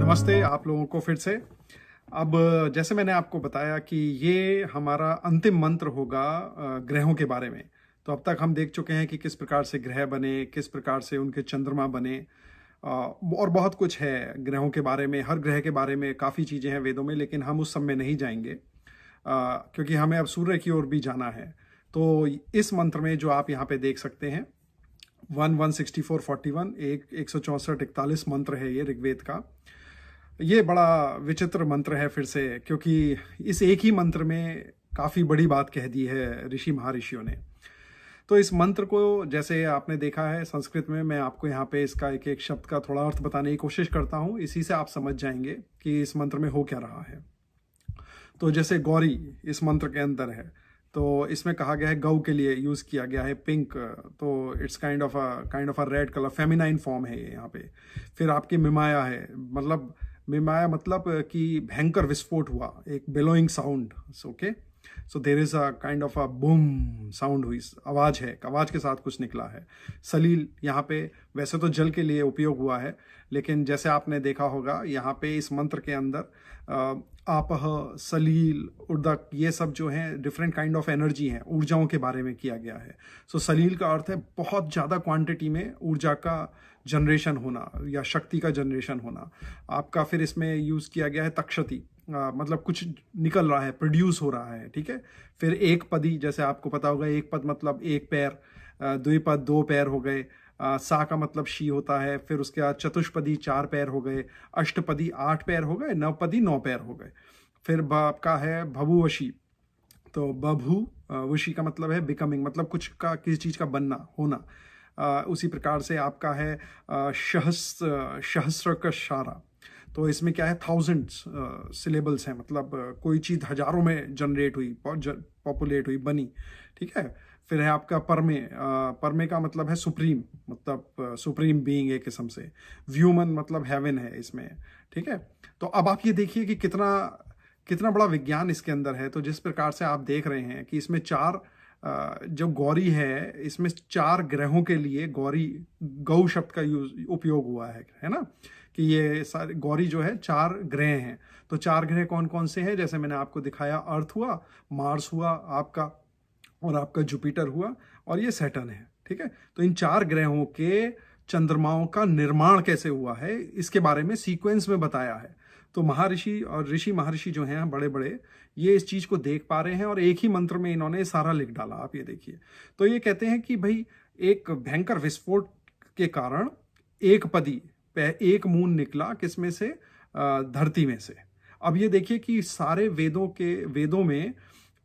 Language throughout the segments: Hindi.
नमस्ते आप लोगों को फिर से। अब जैसे मैंने आपको बताया कि ये हमारा अंतिम मंत्र होगा ग्रहों के बारे में। तो अब तक हम देख चुके हैं कि किस प्रकार से ग्रह बने, किस प्रकार से उनके चंद्रमा बने, और बहुत कुछ है ग्रहों के बारे में। हर ग्रह के बारे में काफ़ी चीज़ें हैं वेदों में, लेकिन हम उस सब में नहीं जाएंगे क्योंकि हमें अब सूर्य की ओर भी जाना है। तो इस मंत्र में जो आप यहाँ पे देख सकते हैं 16441 164 41 मंत्र है ये ऋग्वेद का। ये बड़ा विचित्र मंत्र है फिर से, क्योंकि इस एक ही मंत्र में काफ़ी बड़ी बात कह दी है ऋषि महर्षियों ने। तो इस मंत्र को जैसे आपने देखा है संस्कृत में, मैं आपको यहाँ पे इसका एक एक शब्द का थोड़ा अर्थ बताने की कोशिश करता हूँ। इसी से आप समझ जाएंगे कि इस मंत्र में हो क्या रहा है। तो जैसे गौरी इस मंत्र के अंदर है, तो इसमें कहा गया है गौ के लिए यूज़ किया गया है पिंक, तो it's kind of a red colour, feminine form है ये यहाँ पे। फिर आपकी मिमाया है, मतलब मिमाया मतलब कि भयंकर विस्फोट हुआ, एक bellowing sound. Okay, so there is a kind of a boom sound हुई, आवाज़ है, आवाज़ के साथ कुछ निकला है। सलील यहाँ पे वैसे तो जल के लिए उपयोग हुआ है, लेकिन जैसे आपने देखा होगा यहाँ पे इस मंत्र के अंदर आपह, सलील, उर्दक, ये सब जो हैं डिफरेंट काइंड ऑफ एनर्जी हैं, ऊर्जाओं के बारे में किया गया है। सो सलील का अर्थ है बहुत ज़्यादा क्वांटिटी में ऊर्जा का जनरेशन होना या शक्ति का जनरेशन होना आपका। फिर इसमें यूज़ किया गया है तक्षति, मतलब कुछ निकल रहा है, प्रोड्यूस हो रहा है, ठीक है। फिर एक पदी, जैसे आपको पता होगा एक पद मतलब एक पैर, द्विपद दो पैर हो गए, सा का मतलब शी होता है। फिर उसके बाद चतुष्पदी चार पैर हो गए, अष्टपदी आठ पैर हो गए, नवपदी नौ पैर हो गए। फिर आपका है भभुवशी, तो बभू वशी का मतलब है बिकमिंग, मतलब कुछ का, किसी चीज़ का बनना, होना। उसी प्रकार से आपका है सहस्र का शारा, तो इसमें क्या है थाउजेंड्स सिलेबल्स हैं, मतलब कोई चीज़ हजारों में जनरेट हुई, पॉपुलेट हुई, बनी, ठीक है। फिर है आपका परमे, परमे का मतलब है सुप्रीम, मतलब सुप्रीम बीइंग एक किस्म से। व्यूमन मतलब हेवन है इसमें, ठीक है। तो अब आप ये देखिए कि कितना बड़ा विज्ञान इसके अंदर है। तो जिस प्रकार से आप देख रहे हैं कि इसमें चार जो गौरी है, इसमें चार ग्रहों के लिए गौरी, गौ शब्द का उपयोग हुआ है ना, कि ये सारे गौरी जो है चार ग्रह हैं। तो चार ग्रह कौन कौन से हैं, जैसे मैंने आपको दिखाया, अर्थ हुआ, मार्स हुआ आपका, और आपका जुपिटर हुआ, और ये सैटर्न है, ठीक है। तो इन चार ग्रहों के चंद्रमाओं का निर्माण कैसे हुआ है इसके बारे में सीक्वेंस में बताया है। तो महर्षि और ऋषि महर्षि जो हैं बड़े बड़े, ये इस चीज को देख पा रहे हैं और एक ही मंत्र में इन्होंने सारा लिख डाला। आप ये देखिए, तो ये कहते हैं कि भाई एक भयंकर विस्फोट के कारण एक पदी, एक मून निकला, किसमें से, धरती में से। अब ये देखिए कि सारे वेदों में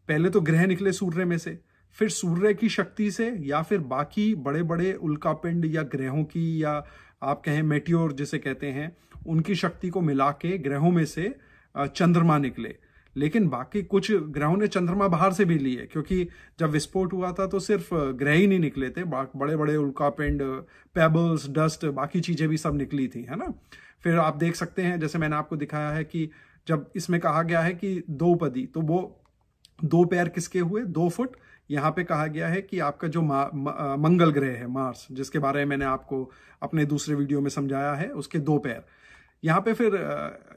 पहले तो ग्रह निकले सूर्य में से, फिर सूर्य की शक्ति से, या फिर बाकी बड़े बड़े उल्कापिंड या ग्रहों की, या आप कहें मेटियोर जिसे कहते हैं, उनकी शक्ति को मिला के ग्रहों में से चंद्रमा निकले। लेकिन बाकी कुछ ग्रहों ने चंद्रमा बाहर से भी लिए, क्योंकि जब विस्फोट हुआ था तो सिर्फ ग्रह ही नहीं निकले थे, बड़े बड़े उल्कापिंड, पेबल्स, डस्ट, बाकी चीजें भी सब निकली थी, है ना। फिर आप देख सकते हैं, जैसे मैंने आपको दिखाया है कि जब इसमें कहा गया है कि दो पदी, तो वो दो पैर किसके हुए, 2 फुट। यहाँ पे कहा गया है कि आपका जो मंगल ग्रह है मार्स, जिसके बारे में मैंने आपको अपने दूसरे वीडियो में समझाया है, उसके 2 पैर। यहाँ पे फिर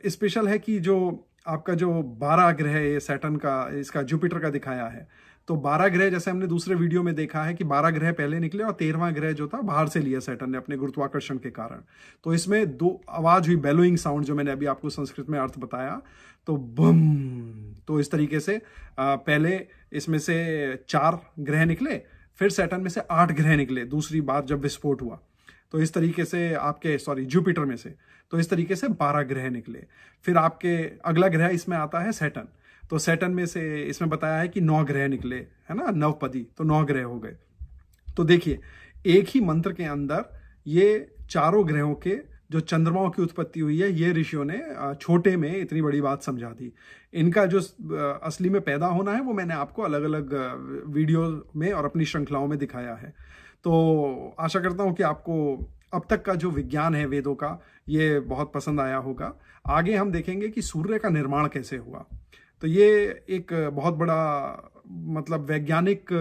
स्पेशल है कि जो आपका जो 12 ग्रह है सैटर्न का, इसका जुपिटर का दिखाया है, तो 12 ग्रह जैसे हमने दूसरे वीडियो में देखा है कि 12 ग्रह पहले निकले और 13वां ग्रह जो था बाहर से लिया सैटर्न ने अपने गुरुत्वाकर्षण के कारण। तो इसमें दो आवाज हुई, बेलोइंग साउंड, जो मैंने अभी आपको संस्कृत में अर्थ बताया, तो बम। तो इस तरीके से पहले इसमें से 4 ग्रह निकले, फिर सैटर्न में से 8 ग्रह निकले दूसरी बार जब विस्फोट हुआ। तो इस तरीके से आपके, जुपिटर में से, तो इस तरीके से 12 ग्रह निकले। फिर आपके अगला ग्रह इसमें आता है सैटर्न, तो सैटर्न में से इसमें बताया है कि 9 ग्रह निकले, है ना, नवपदी, तो 9 ग्रह हो गए। तो देखिए एक ही मंत्र के अंदर ये चारों ग्रहों के जो चंद्रमाओं की उत्पत्ति हुई है, ये ऋषियों ने छोटे में इतनी बड़ी बात समझा दी। इनका जो असली में पैदा होना है वो मैंने आपको अलग अलग वीडियो में और अपनी श्रृंखलाओं में दिखाया है। तो आशा करता हूँ कि आपको अब तक का जो विज्ञान है वेदों का, ये बहुत पसंद आया होगा। आगे हम देखेंगे कि सूर्य का निर्माण कैसे हुआ। तो ये एक बहुत बड़ा, मतलब वैज्ञानिक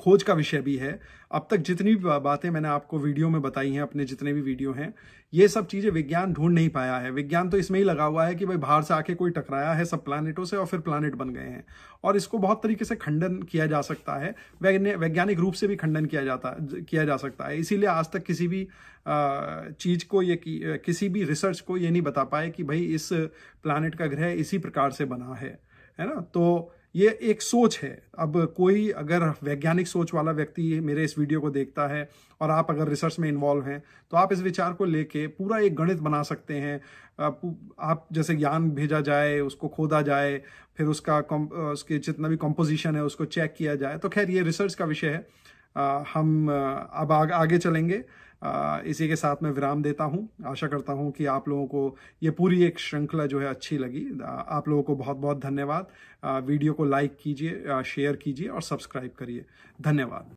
खोज का विषय भी है। अब तक जितनी भी बातें मैंने आपको वीडियो में बताई हैं, अपने जितने भी वीडियो हैं, ये सब चीज़ें विज्ञान ढूंढ नहीं पाया है। विज्ञान तो इसमें ही लगा हुआ है कि भाई बाहर से आके कोई टकराया है सब प्लानिटों से और फिर प्लानिट बन गए हैं। और इसको बहुत तरीके से खंडन किया जा सकता है, वैज्ञानिक रूप से भी खंडन किया जा सकता है। इसीलिए आज तक किसी भी चीज़ को किसी भी रिसर्च को ये नहीं बता पाए कि भाई इस प्लानिट का ग्रह इसी प्रकार से बना है ना। तो ये एक सोच है। अब कोई अगर वैज्ञानिक सोच वाला व्यक्ति मेरे इस वीडियो को देखता है और आप अगर रिसर्च में इन्वॉल्व हैं, तो आप इस विचार को लेके पूरा एक गणित बना सकते हैं। आप जैसे ज्ञान भेजा जाए, उसको खोदा जाए, फिर उसके जितना भी कंपोजिशन है उसको चेक किया जाए। तो खैर ये रिसर्च का विषय है। हम अब आगे चलेंगे। इसी के साथ मैं विराम देता हूं। आशा करता हूं कि आप लोगों को ये पूरी एक श्रृंखला जो है अच्छी लगी। आप लोगों को बहुत बहुत धन्यवाद। वीडियो को लाइक कीजिए, शेयर कीजिए और सब्सक्राइब करिए। धन्यवाद।